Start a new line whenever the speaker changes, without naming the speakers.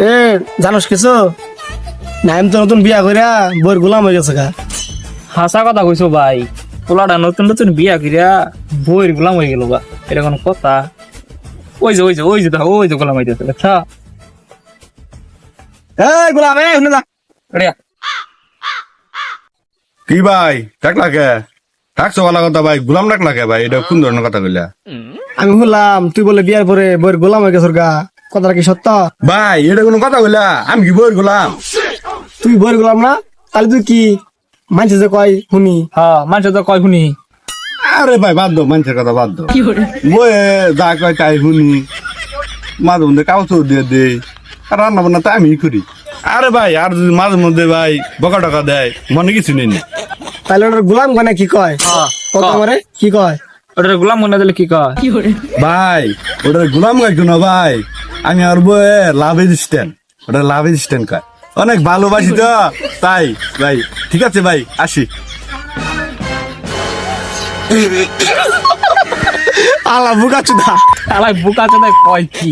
এ জানোস কিছু নাইম তো নতুন বিয়া কইরা বইয়ের গোলাম হয়ে গেছে গা।
হাসা কথা কইছো ভাই, পোলাটা নতুন নতুন বিয়া করিয়া বইয়ের গোলাম হয়ে গেল বা, এটা কোনো কথা? ওই যে দেখো, ওই যে গোলাম হইতেছে, আচ্ছা
এই গোলাম শুনে যা।
রেয়া
কি ভাই ডাকলা কে? ডাকছো ভালো কথা ভাই, গুলাম ডাকলা কে ভাই? এটা কোন ধরনের কথা কইলা?
আমি শুনলাম তুই বলে বিয়ার পরে বইয়ের গোলাম হয়ে গেছর গা, কথাটা কি সত্য?
ভাই এটা কোনো কথা কইলা? আমি কি বইয়ের গোলাম?
তুই বইয়ের গোলাম না, তাহলে তুই কি মানছে যে কয় শুনি?
হ্যাঁ, মানুষ তো কয় শুনি।
আরে ভাই বাদ দো, মানুষের কথা বাদ দো। বইয়ে যা কয় তাই শুনি, মাঝে মধ্যে কাগজ দিয়ে দেই, আর রান্না বান্না তো আমি করি। আরে ভাই আর যদি মাঝে মধ্যে ভাই বকা টকা দেয়, মনে কিছু নেই না।
তাহলে ওটার গোলাম কয় না কি কয়? কথা মারে কি কয়?
ওটা গোলাম মনে দিলে কি কয়?
ভাই ওটার গোলাম গাইতো না ভাই, আমি আর বইয়ে লাভ স্ট্যান্ড, ওটা লাভ স্ট্যান্ড কয়। অনেক ভালোবাসি তো তাই ভাই। ঠিক আছে ভাই, আসি।
আলা বুকা চুদা।
আলাই বুকা চোদায় কয় কি?